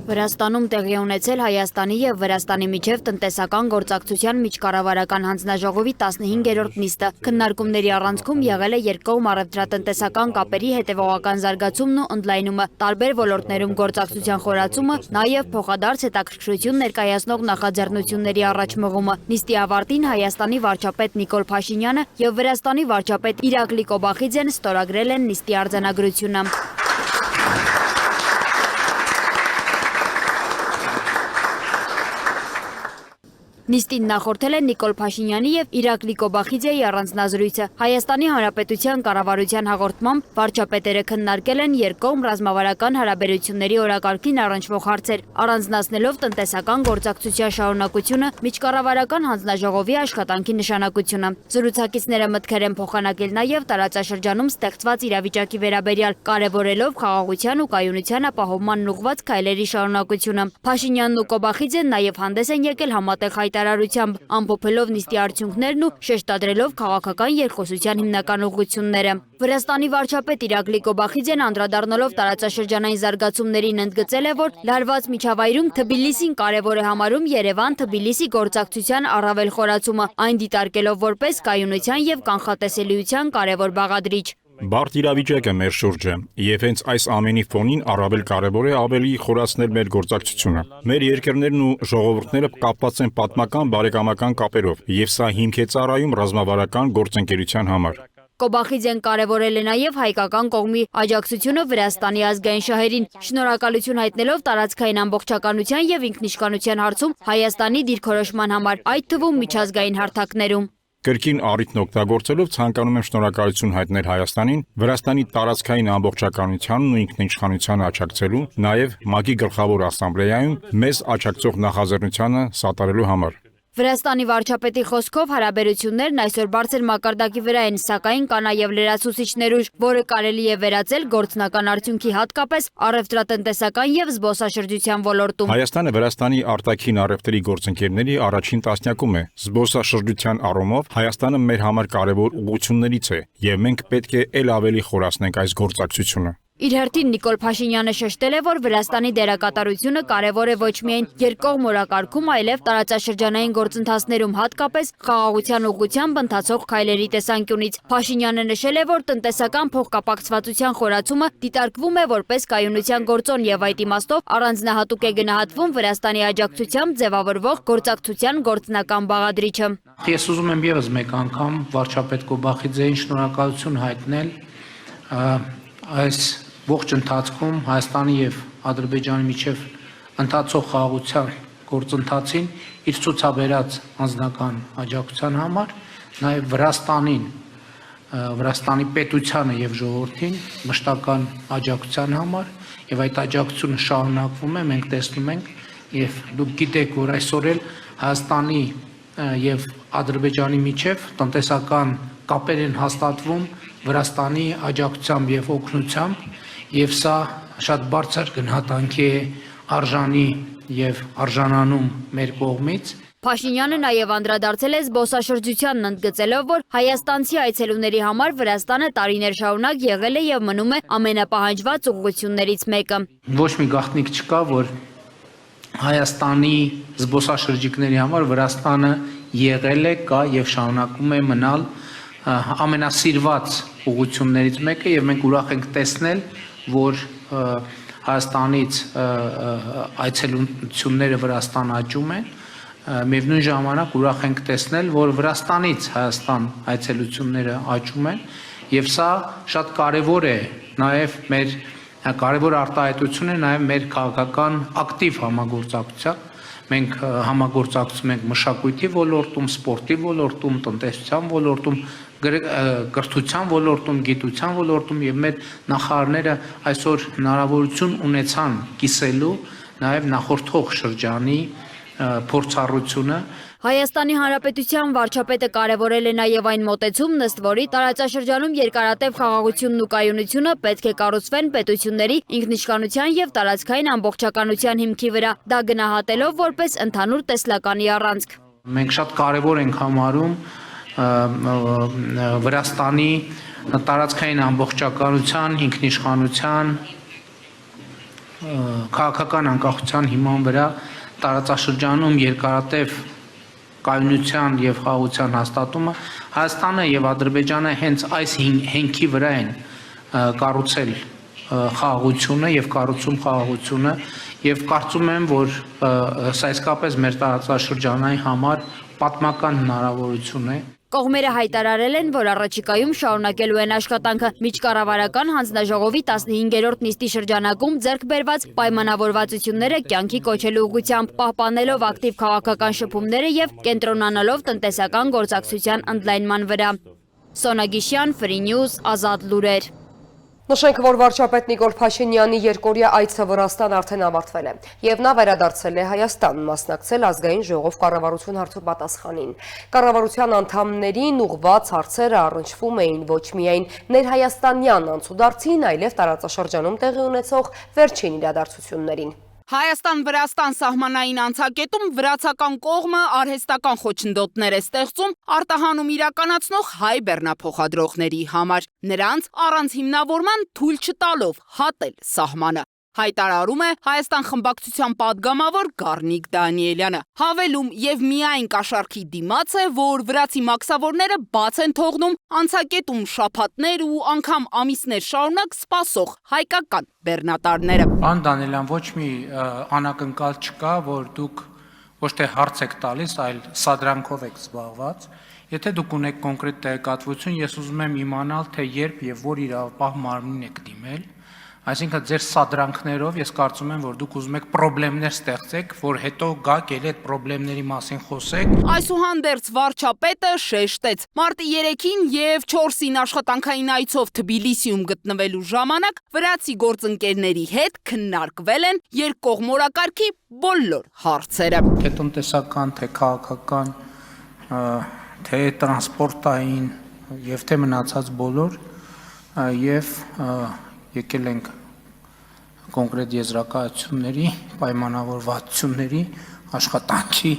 Վրաստանում տեղի ունեցել Հայաստանի և Վրաստանի միջև տնտեսական գործակցության միջկառավարական հանձնաժողովի 15-րդ նիստը։ Քննարկումների առանցքում եղել է երկկողմ առևտրատնտեսական կապերի հետևողական զարգացումն ու ընդլայնումը, տարբեր ոլորտներում գործակցության խորացումը, նաև փոխադարձ հետաքրքրություն ներկայացնող նախաձեռնությունների առաջմղումը։ Նիստի ավարտին Հայաստանի վարչապետ Նիկոլ Փաշինյանը և Վրաստանի վարչապետ Իրակլի Կոբախիձեն ստորագրել են նիստի արձանագրությունը։ Նիստին նախորդել է Նիկոլ Փաշինյանի և Իրակլի Կոբախիձեի առանձնազրույցը։ Հայաստանի Հանրապետության կառավարության հաղորդմամբ վարչապետերը քննարկել են երկկողմ ռազմավարական հարաբերությունների օրակարգին առնչվող հարցեր, առանձնացնելով տնտեսական գործակցության շարունակությունը, միջկառավարական հանձնաժողովի աշխատանքի նշանակությունը։ Զրուցակիցները մտքեր են փոխանակել նաև տարածաշրջանում ստեղծված իրավիճակի վերաբերյալ, կարևորելով խաղաղության ու կայունության ապահովմանն ուղղված քայլերի շարունակությունը։ Փաշինյանն ու Կոբախիձեն նաև հանդես են եկել համատեղ հայտարարությամբ, ամփոփելով նիստի արդյունքներն ու շեշտադրելով քաղաքական երկխոսության հիմնական ուղղությունները։ Վրաստանի վարչապետ Իրակլի Կոբախիձեն անդրադառնալով տարածաշրջանային զարգացումներին ընդգծել է, որ լարված միջավայրում Թբիլիսին կարևոր է համարում Երևան-Թբիլիսի գործակցության առավել խորացումը, այն դիտարկելով որպես կայունության և կանխատեսելիության կարևոր բաղադրիչ։ Բարդ իրավիճակ է մեր շուրջը, եւ հենց այս ամենի ֆոնին առավել կարևոր է ավելի խորացնել մեր գործակցությունը։ Մեր երկրներն ու ժողովուրդները կապված են պատմական բարեկամական կապերով, եւ սա հիմք է ծառայում ռազմավարական գործընկերության համար։ Կոբախիձեն կարևորել է նաև հայկական կողմի աջակցությունը Վրաստանի ազգային շահերին, շնորհակալություն հայտնելով տարածքային ամբողջականության և ինքնիշխանության հարցում Հայաստանի դիրքորոշման համար, այդ թվում միջազգային հարթակներում։ Կրկին առիթն օգտագործելով ցանկանում եմ շնորհակալություն հայտնել Հայաստանին, Վրաստանի տարածքային ամբողջականությանն ու ինքնիշխանությանը աջակցելու, նաև ՄԱԿ-ի գլխավոր ասամբլեայում մեզ աջակցող նախաձեռնությանը սատարելու համար։ Վրաստանի վարչապետի խոսքով հարաբերություններն այսօր բարձր մակարդակի վրա են, սակայն կա նաև լրացուցիչներ ուժ, որը կարելի է վերածել գործնական արդյունքի հատկապես առևտրատնտեսական եւ զբոսաշրջության ոլորտում։ Հայաստանը Վրաստանի արտաքին առևտրի գործընկերների առաջին տասնյակում է։ Զբոսաշրջության առումով Հայաստանը մեր համար կարևոր ուղղություններից է եւ մենք պետք է ել ավելի խորացնենք այս գործակցությունը։ Իր հերթին Նիկոլ Փաշինյանը շեշտել է, որ Վրաստանի դերակատարությունը կարևոր է ոչ միայն երկկողմ օրակարգում, այլև տարածաշրջանային գործընթացներում, հատկապես խաղաղության ուղղությամբ ընթացող քայլերի տեսանկյունից։ Փաշինյանը նշել է, որ տնտեսական փոխկապակցվածության խորացումը դիտարկվում է որպես կայունության գործոն եւ այդ իմաստով առանձնահատուկ է գնահատվում Վրաստանի աջակցությամբ ձևավորվող գործակցության գործնական բաղադրիչը։ Ես ուզում եմ եւս մեկ անգամ վարչապետ Կոբախիձեին շնորհակալություն հայտնել այս ողջ ընթացքում Հայաստանի եւ Ադրբեջանի միջև ընթացող խաղաղության գործընթացին իր ցուցաբերած անձնական աջակցության համար, նաեւ Վրաստանի պետությանը եւ ժողովրդին մշտական աջակցության համար եւ այդ աջակցությունը շարունակվում է, մենք տեսնում ենք եւ դուք գիտեք, որ այսօր էլ Հայաստանի եւ Ադրբեջանի միջև տնտեսական կապեր են հաստատվում Վրաստանի աջակցությամբ եւ օգնությամբ եւ սա շատ բարձր գնահատանքի է արժանի եւ արժանանում մեր կողմից։ Փաշինյանը նաև անդրադարձել է զբոսաշրջությանն, ընդգծելով, որ հայաստանցի այցելուների համար Վրաստանը տարիներ շարունակ եղել է եւ մնում է ամենապահանջված ուղղություններից մեկը։ Ոչ մի գաղտնիք չկա, որ Հայաստանի զբոսաշրջիկների համար Վրաստանը եղել է, կա եւ շարունակում է մնալ ամենասիրված ուղղություններից մեկը եւ մենք ուրախ ենք տեսնել, որ Հայաստանից այցելությունները Վրաստան աճում են, միևնույն ժամանակ ուրախ ենք տեսնել, որ Վրաստանից Հայաստան այցելությունները աճում են եւ սա շատ կարեւոր է նաեւ մեր կարևոր արտահայտություն է նաեւ մեր քաղաքական ակտիվ համագործակցության։ Մենք համագործակցում ենք մշակույթի ոլորտում, սպորտի ոլորտում, տնտեսության ոլորտում, կրթության ոլորտում, գիտության ոլորտում եւ մեր նախարարները այսօր հնարավորություն ունեցան կիսելու նաեւ նախորդող շրջանի փորձառությունը։ Հայաստանի Հանրապետության վարչապետը կարևորել է նաև այն մոտեցումն, ըստ որի տարածաշրջանում երկարատև խաղաղությունն ու կայունությունը պետք է կառուցվեն պետությունների ինքնիշխանության եւ տարածքային ամբողջականության հիմքի վրա, դա գնահատելով որպես ընդհանուր տեսլականի առանցք։ Մենք շատ կարևոր ենք համարում Վրաստանի տարածքային ամբողջականության, ինքնիշխանության, քաղաքական անկախության հիման վրա տարածաշրջանում երկարատև կայունության եւ խաղաղության հաստատումը Հայաստանը եւ Ադրբեջանը հենց այս հենքի վրա են կառուցել խաղաղությունը եւ կառուցում խաղաղությունը եւ կարծում եմ, որ սա իսկապես մեր տարածաշրջանային համար պատմական հնարավորություն է։ Կողմերը հայտարարել են, որ առաջիկայում շարունակելու են աշխատանքը միջկառավարական հանձնաժողովի 15-րդ նիստի շրջանակում ձեռք բերված պայմանավորվածությունները կյանքի կոչելու ուղղությամբ, պահպանելով ակտիվ քաղաքական շփումները եւ կենտրոնանալով տնտեսական գործակցության ընդլայնման վրա։ Սոնա Գիշյան, Free News, Ազատ լուրեր։ Նշենք, որ վարչապետ Նիկոլ Փաշինյանի երկօրյա այցը Վրաստան արդեն ավարտվել է, եւ նա վերադարձել է Հայաստան, մասնակցել ազգային ժողով կառավարություն հարցու պատասխանին։ Կառավարության անդամներին ուղղված հարցերը առնչվում էին ոչ միայն ներհայաստանյան անցուդարձին, այլև տարածաշրջանում տեղի ունեցող վերջին իրադարձություններին։ Հայաստան-Վրաստան սահմանային անցակետում վրացական կողմը արհեստական խոչընդոտներ է ստեղծում արտահանում իրականացնող հայ բեռնափոխադրողների համար, նրանց առանց հիմնավորման թույլ չտալով հատել սահմանը։ Հայտարարում է Հայաստան խմբակցության падգամավոր Գառնիկ Դանիելյանը։ Հավելում եւ միայն կաշառքի դիմաց է, որ վրացի մաքսավորները բաց են թողնում անցակետում շաբաթներ ու անգամ ամիսներ շարունակ սպասող հայկական բեռնատարները։ Պարոն Դանիելյան, ոչ մի անակնկալ չկա, որ դուք ոչ թե հարց եք տալիս, այլ սադրանքով եք զբաղված։ Եթե դուք ունեք կոնկրետ տեղեկատվություն, ես ուզում եմ իմանալ, թե երբ եւ որ իրավապահ մարմնին եք դիմել, Այսինքն ձեր սադրանքներով ես կարծում եմ, որ դուք ուզում եք խնդիրներ ստեղծեք, որ հետո գաք ել այդ խնդիրների մասին խոսեք։ Այսուհանդերձ վարչապետը շեշտեց. մարտի 3-ին եւ 4-ին աշխատանքային այցով Թբիլիսիում գտնվելու ժամանակ վրացի գործընկերների հետ քննարկվել են երկկողմորակարգի բոլոր հարցերը։ Թե տնտեսական, թե քաղաքական, թե տրանսպորտային եւ թե մնացած բոլոր եւ եկել ենք կոնկրետ եզրակացությունների, պայմանավորվածությունների, աշխատանքի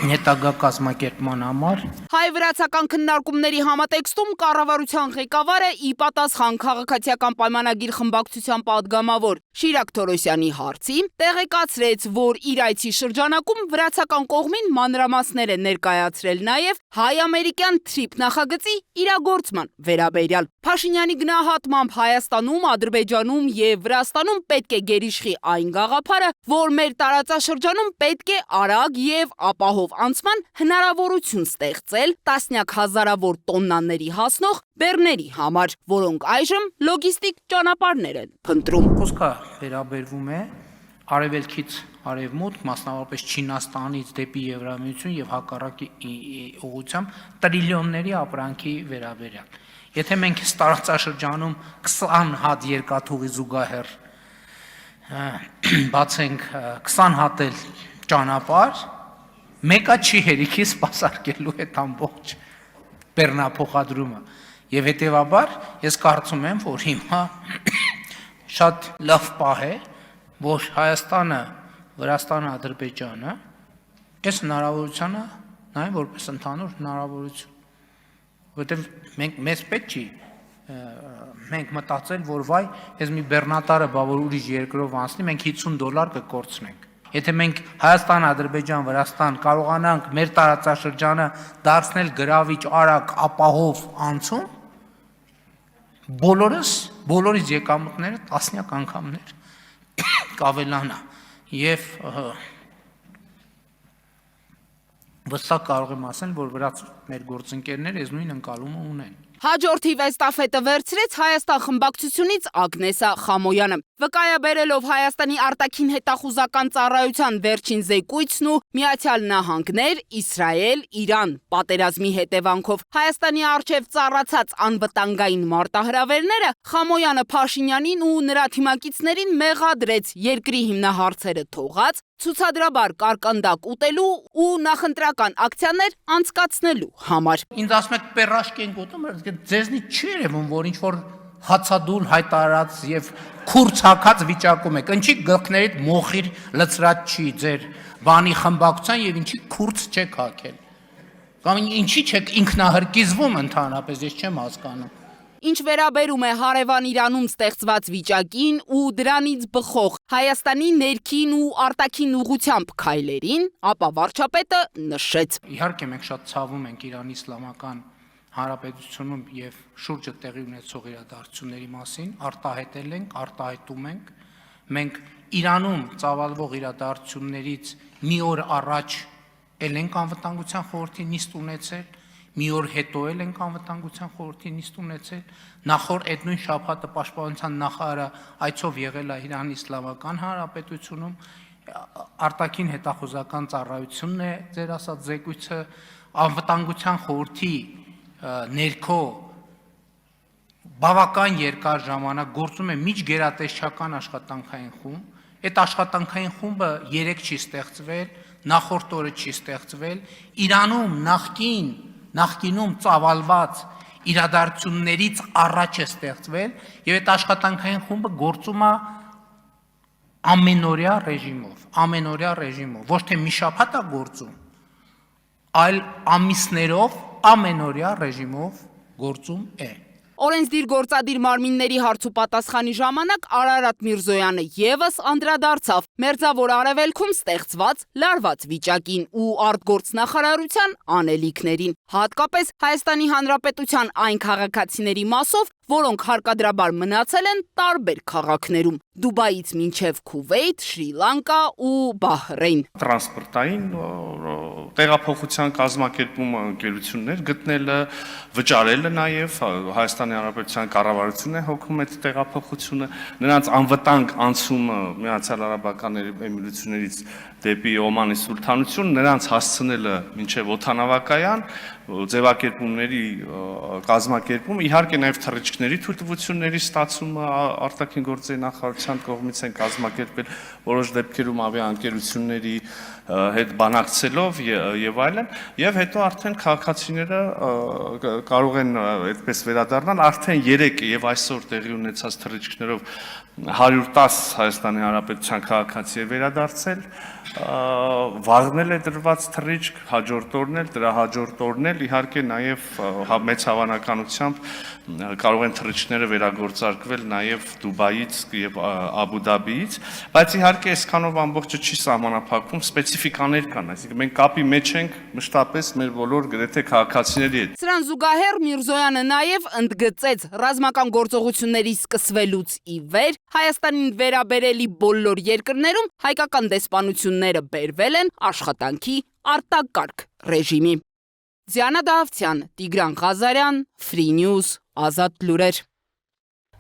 հետագա կազմակերպման համար։ Հայ-վրացական քննարկումների համատեքստում կառավարության ղեկավարը ի պատասխան քաղաքացիական պայմանագիր խմբակցության падգամավոր Շիրակ Թորոսյանի հարցի տեղեկացրեց, որ իր այցի շրջանակում վրացական կողմին մանրամասներ է ներկայացրել նաև հայ-ամերիկյան թրիփ նախագծի իրագործման վերաբերյալ։ Փաշինյանի գնահատմամբ Հայաստանում, Ադրբեջանում եւ Վրաստանում պետք է գերիշխի այն գաղափարը, որ մեր տարածաշրջանում պետք է արագ եւ ապահով անցման հնարավորություն ստեղծել տասնյակ հազարավոր տոննաների հասնող բեռների համար, որոնք այժմ լոգիստիկ ճանապարհներ են փնտրում։ Խոսքը վերաբերվում է արևելքից արևմուտք, մասնավորապես Չինաստանից դեպի Եվրամիություն եւ հակառակի ուղղությամբ տրիլիոնների ապրանքի վերաբերյալ։ Եթե մենք տարածաշրջանում 20 հատ երկաթուղի զուգահեռ բացենք 20 հատ էլ ճանապարհ, մեկը չի հերիքի սպասարկելու այդ ամբողջ բեռնափոխադրումը։ Եվ հետևաբար ես կարծում եմ, որ հիմա շատ լավ պահ է, որ Հայաստանը, Վրաստանը, Ադրբեջանը այս հնարավորությունը նայեն որպես ընդհանուր հնարավորություն, որովհետև մեզ պետք չի մենք մտածել, որ վայ, ես մի բեռնատարը բա որ ուրիշ երկրով անցնի, մենք $50 կկորցնենք։ Եթե մենք Հայաստան, Ադրբեջան, Վրաստան կարողանանք մեր տարածաշրջանը դարձնել գրավիչ, արագ, ապահով անցում, բոլորիս եկամուտները տասնյակ անգամներ կավելանա եւ վստահ կարող եմ ասել, որ վրաց մեր գործընկերները այս նույն ընկալումը ունեն։ Հաջորդի էստաֆետը վերցրեց Հայաստան խմբակցությունից Ագնեսա Խամոյանը։ Վկայաբերելով Հայաստանի արտաքին հետախուզական ծառայության վերջին զեկույցն ու Միացյալ Նահանգներ, Իսրայել, Իրան պատերազմի հետևանքով Հայաստանի առջև ծառացած անվտանգային մարտահրավերները, Խամոյանը Փաշինյանին ու նրա թիմակիցներին մեղադրեց երկրի հիմնահարցերը թողած, ցուցադրաբար կարկանդակ ուտելու ու նախընտրական ակցիաներ անցկացնելու համար։ Ինձ ասում եք պերաշկ ենք ուտում, ձեզնից չի երևում, որ ինչ-որ հացադուլ հայտարարած եւ քուրց հակած վիճակում եք, ինչի գլխներիդ մոխիր լծրած չի ձեր բանի խմբակցության եւ ինչի քուրց չեք հակել։ Կամ ինչի չեք ինքնահրկիզվում ընդհանրապես, ես չեմ հասկանում։ Ինչ վերաբերում է հարևան Իրանում ստեղծված վիճակին ու դրանից բխող Հայաստանի ներքին ու արտաքին ուղղությամբ քայլերին, ապա վարչապետը նշեց. Իհարկե մենք շատ ցավում ենք Իրանի Իսլամական Հանրապետությունում եւ շուրջը տեղի ունեցող իրադարձությունների մասին, արտահայտել ենք, արտահայտում ենք։ Մենք Իրանում ծավալվող իրադարձություններից մի օր առաջ ել ենք անվտանգության խորհրդի նիստ ունեցել, մի օր հետո ենք անվտանգության խորհրդի նիստ ունեցել, նախորդ այդ նույն շաբաթը պաշտպանության նախարարը այցով եղել է Իրանի Իսլամական Հանրապետությունում, արտաքին հետախուզական ծառայությունն է ձեր ասած զեկույցը, անվտանգության խորհրդի ներքո բավական երկար ժամանակ գործում է միջգերատեսչական աշխատանքային խումբ, այդ աշխատանքային խումբը 3 չի ստեղծվել, նախորդ օրը չի ստեղծվել, Իրանում նախկինում ծավալված իրադարձություններից առաջ է ստեղծվել եւ այդ աշխատանքային խումբը գործում է ամենօրյա ռեժիմով, ոչ թե մի շաբաթ է գործում, այլ ամիսներով ամենօրյա ռեժիմով գործում է։ Օրենսդիր գործադիր մարմինների հարցուպատասխանի ժամանակ Արարատ Միրզոյանը եւս անդրադարձավ Մերձավոր Արևելքում ստեղծված լարված վիճակին ու արտգործնախարարության անելիքներին, հատկապես Հայաստանի Հանրապետության այն քաղաքացիների մասով, որոնք հարկադրաբար մնացել են տարբեր քաղաքներում՝ Դուբայից մինչև Քուվեյթ, Շրի Լանկա ու Բահրեյն։ Տրանսպորտային տեղափոխության կազմակերպումը ընկերություններ գտնելը, վճարելը նաև Հայաստանի Հանրապետության կառավարությունն է հոգում այդ տեղափոխությունը, նրանց անվտանգ անցումը Միացյալ Արաբական Էմիրություններից դեպի Օմանի Սուլթանություն, նրանց հասցնելը մինչև օդանավակայան, ձևակերպումների կազմակերպումը, իհարկե նաև թռիչքների թույլտվությունների ստացումը արտաքին գործերի նախարարության կողմից են կազմակերպել որոշ դեպքերում ավիաընկերությունների հետ բանակցելով եւ այլն, եւ հետո արդեն քաղաքացիները կարող են այդպես վերադառնալ արդեն 3 եւ այսօր տեղի ունեցած թռիչքներով 110 Հայաստանի Հանրապետության քաղաքացի է վերադարձել, վաղնել է դրված թռիչք, հաջորդ օրն էլ, դրա հաջորդ օրն էլ իհարկե նաև մեծ հավանականությամբ կարող են թռիչքները վերագործարկվել նաև Դուբայից եւ Աբու Դաբիից, բայց իհարկե այսքանով ամբողջը չի սահմանափակվում, սպეციფიկաներ կան, այսինքն մենք կապի մեջ ենք մշտապես մեր բոլոր գրեթե քաղաքացիների հետ։ Սրան զուգահեռ Միրզոյանը նաև ընդգծեց ռազմական գործողությունների սկսվելուց ի վեր Հայաստանին վերաբերելի բոլոր երկրներում հայկական դեսպանությունները բերվել են աշխատանքի արտակարգ ռեժիմի։ Ձիանա Դավթյան, Տիգրան Ղազարյան, Free News, Ազատ լուրեր։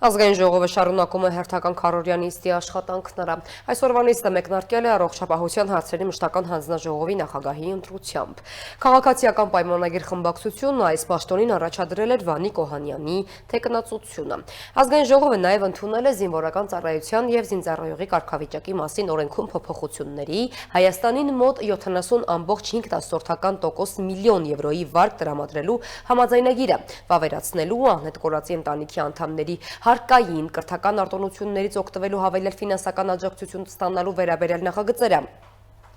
Ազգային ժողովը շարունակում է հերթական քառօրյա նիստի աշխատանքները։ Այսօրվա նիստը մեկնարկել է առողջապահության հարցերի մշտական հանձնաժողովի նախագահի ընտրությամբ։ Քաղաքացիական պայմանագիր խմբակցությունն այս պաշտոնին առաջադրել էր Վանիկ Օհանյանի թեկնածությունը։ Ազգային ժողովը նաև ընդունել է զինվորական ծառայության եւ զինծառայողի կարգավիճակի մասին օրենքում փոփոխությունների Հայաստանին մոտ 70.5% միլիոն եվրոյի վարկ տրամադրելու համաձայնագիրը, վավերացնելու անհետ կորածի ընտանիքի անդամների հարկային կրթական արտոնություններից օգտվելու հավելյալ ֆինանսական աջակցություն ստանալու վերաբերյալ նախագծերը։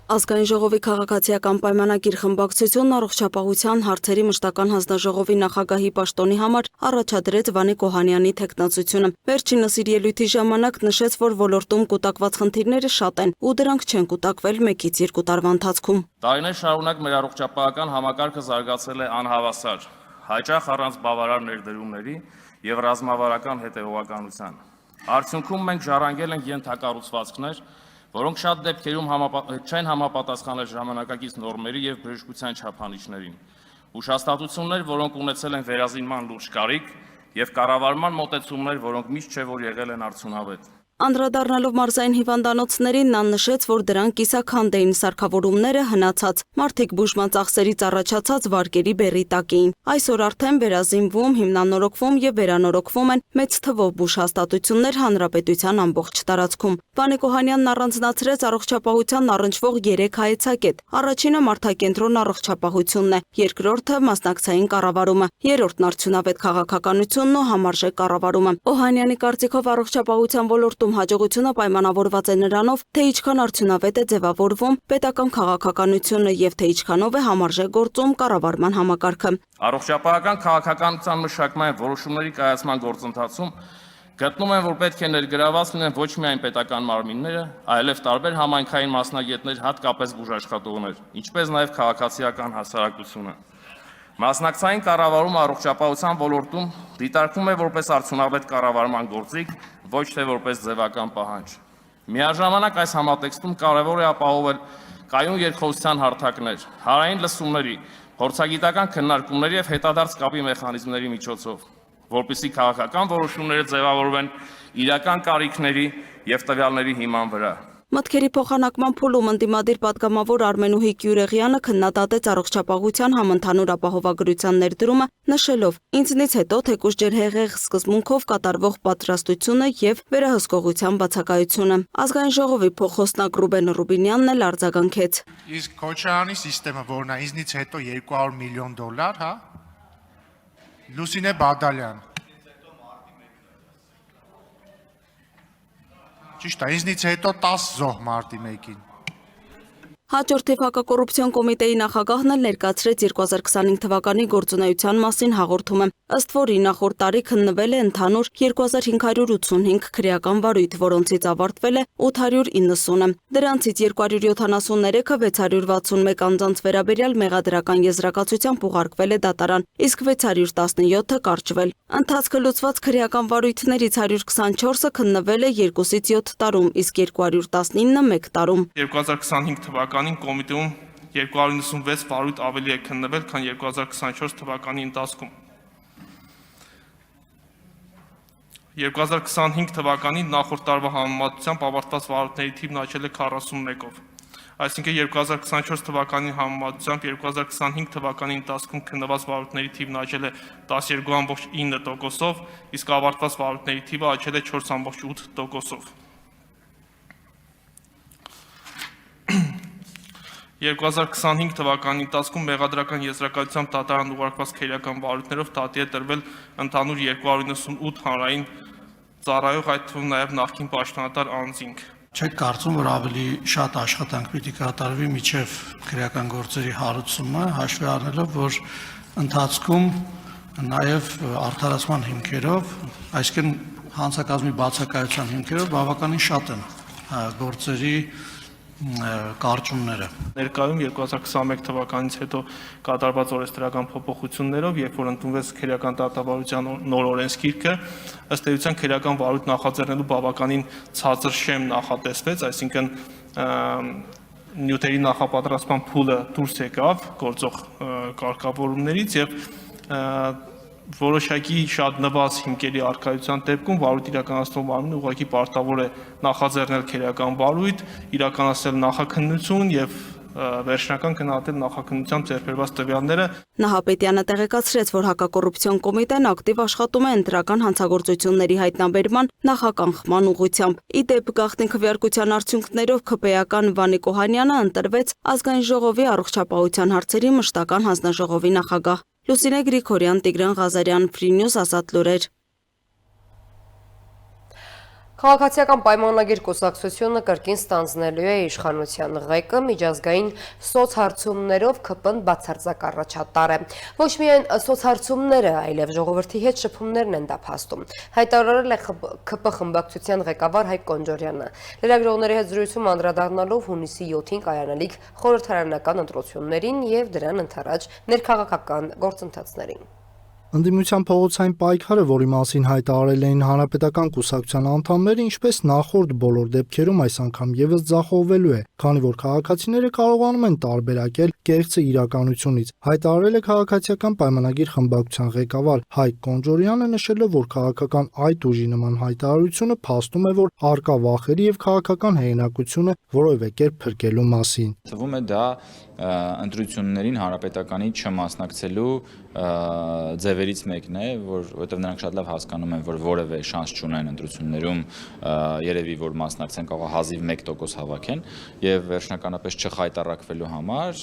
Ազգային ժողովի քաղաքացիական պայմանագիր խմբակցությունն առողջապահության հարցերի մշտական հանձնաժողովի նախագահի պաշտոնի համար առաջադրեց Վանիկ Օհանյանի թեկնածությունը։ Վերջինս իր ելույթի ժամանակ նշեց, որ ոլորտում կուտակված խնդիրները շատ են ու դրանք չեն կուտակվել 1-2 տարվա ընթացքում։ Տարիներ շարունակ մեր առողջապահական համակարգը զարգացել է անհավասար, հաճախ առանց բավարար ներդրումների եւ ռազմավարական հետեւողականության։ Արդյունքում մենք ժառանգել ենք ենթակառուցվածքներ, որոնք շատ դեպքերում չեն համապատասխանել ժամանակակից նորմերի եւ բժշկության չափանիշներին։ Ուշաստատություններ, որոնք ունեցել են վերազինման լուրջ կարիք եւ կառավարման մոտեցումներ, որոնք միշտ չէ որ եղել են արդյունավետ։ Անդրադառնալով մարզային հիվանդանոցներին նա նշեց, որ դրանք կիսաքանդ էին, սարքավորումները հնացած, մարդիկ բուժման ծախսերից առաջացած վարկերի բեռի տակ էին։ Այսօր արդեն վերազինվում, հիմնանորոգվում եւ վերանորոգվում են մեծ թվով բուժհաստատություններ հանրապետության ամբողջ տարածքում։ Վանիկ Օհանյանն առանձնացրեց առողջապահության առնչվող 3 հայեցակետ։ Առաջինը մարդակենտրոն առողջապահությունն է, երկրորդը մասնակցային կառավարումը, երրորդն արդյունավետ քաղաքականությունն ու համարժեք կառավարումը։ Օհանյանի կարծիքով առողջապահության ոլորտում հաջողությունը պայմանավորված է նրանով, թե ինչքան արդյունավետ է ձևավորվում պետական քաղաքականությունը եւ թե ինչքանով է համարժեք գործում կառավարման համակարգը։ Առողջապահական քաղաքականության մշակման որոշումների կայացման գործընթացում գտնում են, որ պետք է ներգրաված լինեն ոչ միայն պետական մարմինները, այլև տարբեր համայնքային մասնագետներ, հատկապես բուժաշխատողներ, ինչպես նաև քաղաքացիական հասարակությունը։ Մասնակցային կառավարումը առողջապահության ոլորտում դիտարկվում է որպես արդյունավետ կառավարման գործիք, ոչ թե որպես ձևական պահանջ։ Միաժամանակ այս համատեքստում կարևոր է ապահովել կայուն երկխոսության հարթակներ, հանրային լսումների, փորձագիտական քննարկումների եւ հետադարձ կապի մեխանիզմների միջոցով, որպեսզի քաղաքական որոշումները ձևավորվեն իրական կարիքների եւ տվյալների հիման վրա։ Մտքերի փոխանակման փուլում ընդդիմադիր պատգամավոր Արմենուհի Գյուրեղյանը քննադատեց առողջապահության համընդհանուր ապահովագրության ներդրումը, նշելով. «Ինձնից հետո թեկուզ ջրհեղեղ սկզբունքով կատարվող պատրաստությունը եւ վերահսկողության բացակայությունը»։ Ազգային ժողովի փոխխոսնակ Ռուբեն Ռուբինյանն էլ արձագանքեց. Իսկ Քոչարյանի համակարգը, որն է ինձնից հետո $200 միլիոն, հա? Լուսինե Բադալյան։ Ճիշտ է, ինձնից հետո 10 զոհ մարտի 1-ին։ Հաջորդ թիվ հակակոռուպցիոն կոմիտեի նախագահն էլ ներկայացրեց 2025 թվականի գործունեության մասին հաղորդումը, ըստ որի նախորդ տարի քննվել է ընդհանուր 2585 քրեական վարույթ, որոնցից ավարտվել է 890-ը։ Դրանցից 273-ը 661 անձանց վերաբերյալ մեղադրական եզրակացությամբ ուղարկվել է դատարան, իսկ 617-ը կարճվել։ Ընթացքը լուծված քրեական վարույթներից 124-ը քննվել է 2-ից 7 տարում, իսկ 219-ը 1 տարում։ 2025 թվականին կոմիտեում 296 վարույթ ավելի է քննվել, քան 2024 թվականի ընթացքում։ 2025 թվականին նախորդ տարվա համեմատությամբ ավարտված վարույթների թիվն աճել է 41-ով։ Այսինքն 2024 թվականի համեմատությամբ 2025 թվականի ընթացքում քննված վարույթների թիվն աճել է 12.9%-ով, իսկ ավարտված վարույթների թիվը աճել է 4.8%-ով։ 2025 թվականի ընթացքում մեղադրական եզրակացությամբ դատարան ուղարկված քրեական վարույթներով դատի է տրվել ընդհանուր 298 հանրային ծառայող, այդ թվում նաև նախկին պաշտոնատար անձինք։ Չեք կարծում, որ ավելի շատ աշխատանք պիտի կատարվի միջև քրեական գործերի հարուցումը, հաշվի առնելով, որ ընթացքում նաև արդարացման հիմքերով, այսինքն հանցակազմի բացակայության հիմքերով բավականին շատ են գործերի կարճումները։ Ներկայում 2021 թվականից հետո կատարված օրենսդրական փոփոխություններով, երբ որ ընդունվեց քրեական դատավարության նոր օրենսգիրքը, ըստ էության քրեական վարույթ նախաձեռնելու բավականին ցածր շեմ նախատեսվեց, այսինքն նյութերի նախապատրաստման փուլը դուրս եկավ գործող կարգավորումներից եւ որոշակի շատ նվազ հիմքերի առկայության դեպքում վարույթ իրականացնող մարմինը ուղղակի պարտավոր է նախաձեռնել քրեական վարույթ, իրականացնել նախաքննություն եւ վերջնական գնահատել նախաքննությամբ ձեռքբերված տվյալները։ Նահապետյանը տեղեկացրեց, որ հակակոռուպցիոն կոմիտեն ակտիվ աշխատում է ընտրական հանցագործությունների հայտնաբերման նախականխման ուղղությամբ։ Ի դեպ, գաղտնի քվեարկության արդյունքներով ՔՊ-ական Վանիկ Օհանյանը ընտրվեց Ազգային ժողովի առողջապահության հարցերի մշտական հանձնաժողովի նախագահ։ Լուսինե Գրիգորյան, Տիգրան Ղազարյան, Free News, Ազատ լուրեր։ Քաղաքացիական պայմանագիր կուսակցությունը կրկին ստանձնելու է իշխանության ղեկը, միջազգային սոցհարցումներով ԿՊ-ն բացարձակ առաջատար է։ Ոչ միայն սոցհարցումները, այլև ժողովրդի հետ շփումներն են դա փաստում։ Հայտարարել է ԿՊ խմբակցության ղեկավար Հայկ Կոնջորյանը։ Լրագրողների հետ զրույցում անդրադառնալով հունիսի 7-ին կայանալիք խորհրդարանական ընտրություններին եւ դրան ընդառաջ ներքաղաքական գործընթացներին։ Ընդդիմության փողոցային պայքարը, որի մասին հայտարարել էին հանրապետական կուսակցության անդամները, ինչպես նախորդ բոլոր դեպքերում այս անգամ եւս ձախողվելու է, քանի որ քաղաքացիները կարողանում են տարբերակել կեղծը իրականությունից։ Հայտարարել է քաղաքացիական պայմանագիր խմբակցության ղեկավար Հայկ Կոնջորյանը, նշելով, որ քաղաքական այդ ուժի նման հայտարարությունը փաստում է, որ արկա վախերի եւ քաղաքական հեղինակությունը որևէ կերպ փրկելու մասին։ Թվում է դա ընտրություններին հանրապետականի չմասնակցելու ձևերից մեկն է, որովհետև նրանք շատ լավ հասկանում են, որ որևէ շանս չունեն ընտրություններում, երևի որ մասնակցեն կարող հազիվ 1% հավաքեն եւ վերջնականապես չխայտարակվելու համար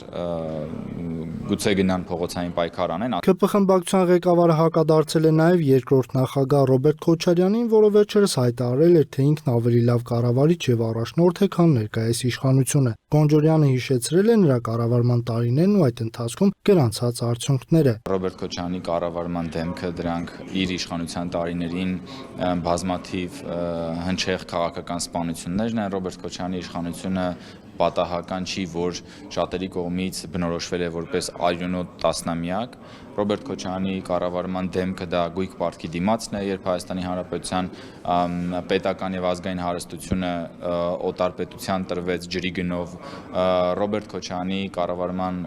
գուցե գնան փողոցային պայքար անեն։ ԿՊ խմբակցության ղեկավարը հակադարձել է նաեւ երկրորդ նախագահ Ռոբերտ Քոչարյանին, որը վերջերս հայտարարել էր, թե ինքն ավելի լավ կառավարիչ եւ առաջնորդ է, քան ներկայիս իշխանությունը։ Կոնջորյանը հիշեցրել է նրա կառավարման տարիներն ու այդ ընթացքում գրանցած արդյունքները։ Ռոբերտ Քոչարյանի կառավարման դեմքը դրանք իր իշխանության տարիներին բազմաթիվ հնչեղ քաղաքական սպանություններն են։ Ռոբերտ Քոչարյանի իշխանությունը պատահական չի, որ շատերի կողմից բնորոշվել է որպես արյունոտ տասնամյակ։ Ռոբերտ Քոչարյանի կառավարման դեմքը դա գույք պարտքի դիմացն է, երբ Հայաստանի Հանրապետության պետական եւ ազգային հարստությունը օտարպետության տրվեց ջրի գնով։ Ռոբերտ Քոչարյանի կառավարման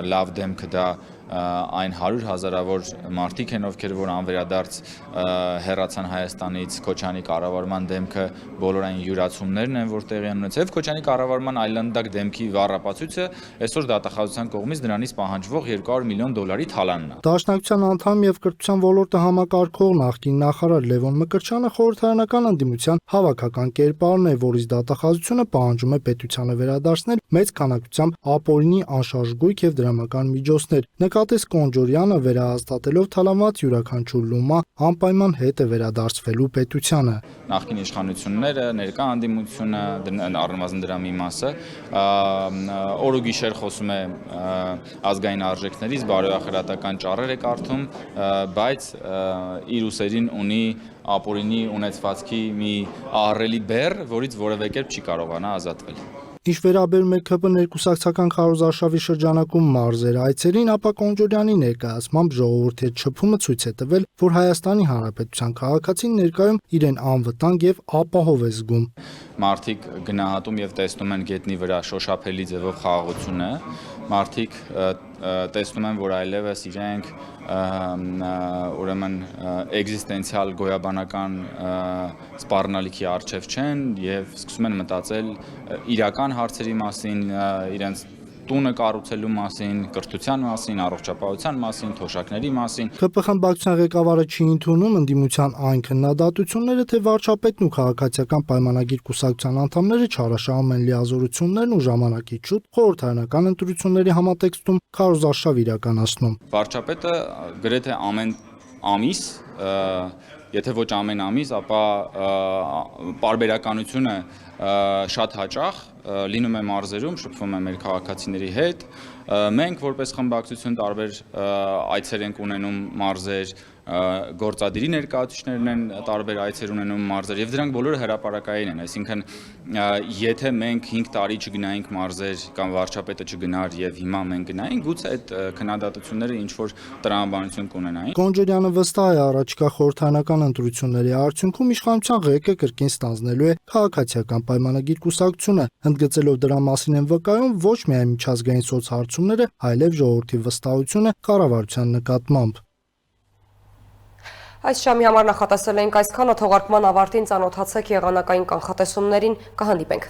լավ դեմքը դա այն 100 հազարավոր մարդիկ են, ովքեր որ անվերադարձ հեռացան Հայաստանից։ Քոչարյանի կառավարման դեմքը բոլոր այն յուրացումներն են, որ տեղի են ունեցել։ Քոչարյանի կառավարման այլանդակ դեմքի վառապացույցը այսօր դատախազության կողմից դրանից պահանջվող $200 միլիոն թալանն է։ Դաշնակցության անդամ եւ կրթության ոլորտը համակարգող նախկին նախարար Լևոն Մկրտչյանը խորհրդարանական ընդդիմության հավաքական կերպարն է, որից դատախազությունը պահանջում է պետությանը վերադարձնել մեծ քանակությամբ ապօրինի անշարժ գույք եւ դրամական միջոցներ։ Հակատես Կոնջորյանը վերահաստատելով թալանված յուրաքանչյուր լումա անպայման հետ է վերադարձվելու պետությանը։ Նախկին իշխանությունները, ներկա հանդիմությունը, առնվազն դրա մի մասը, օր ու գիշեր խոսում է ազգային արժեքներից, բարոյախրատական ճառեր է կարդում, բայց իր ուսերին ունի ապօրինի ունեցվածքի մի ահռելի բեռ, որից որևէ կերպ չի կարողանա ազատվել։ Ինչ վերաբերում է ԿՊ ներկուսակցական քարոզարշավի շրջանակում մարզեր այցերին, ապա Կոնջորյանի ներկայացմամբ ժողովրդի հետ շփումը ցույց է տվել, որ Հայաստանի Հանրապետության քաղաքացին ներկայում իրեն անվտանգ եւ ապահով է զգում։ Մարդիկ գնահատում եւ տեսնում են գետնի վրա շոշափելի ձևով խաղաղությունը, մարդիկ տեսնում են, որ այլևս իրենք ուրեմն էգզիստենցիալ գոյաբանական սպառնալիքի առջև չեն եւ սկսում են մտածել իրական հարցերի մասին, իրենց տունը կառուցելու մասին, կրթության մասին, առողջապահության մասին, թոշակների մասին։ ԿՊ խմբակցության ղեկավարը չի ընդունում ընդդիմության այն քննադատությունները, թե վարչապետն ու քաղաքացիական պայմանագիր կուսակցության անդամները չարաշահում են լիազորություններն ու ժամանակից շուտ խորհրդարանական ընտրությունների համատեքստում քարոզարշավ իրականացնում։ Վարչապետը գրեթե ամեն ամիս, եթե ոչ ամեն ամիս, ապա պարբերականությունը շատ հաճախ լինում է մարզերում, շփվում է մեր քաղաքացիների հետ։ Մենք որպես խմբակցություն տարբեր այցեր ենք ունենում մարզեր, գործադիրի ներկայացուցիչներն են տարբեր այցեր ունենում մարզեր եւ դրանք բոլորը հրապարակային են, այսինքն եթե մենք 5 տարի չգնայինք մարզեր կամ վարչապետը չգնար եւ հիմա մենք գնայինք, գուցե այդ քննադատությունները ինչ որ տրամաբանություն կունենային։ Կոնջորյանը վստահ է առաջիկա խորհրդարանական ընտրությունների արդյունքում իշխանության ղեկը կրկին ստանձնելու է քաղաքացիական պայմանագիր կուսակցությունը, ընդգծելով դրա մասին են վկայում ոչ միայն միջազգային սոցհարցումները, այլև ժողովրդի վստահությունը կառավարության նկատմամբ։ Այս շամի համար նախատեսել ենք այսքանը, թողարկման ավարտին ծանոթացեք եղանակային կանխատեսումներին, կհանդիպենք։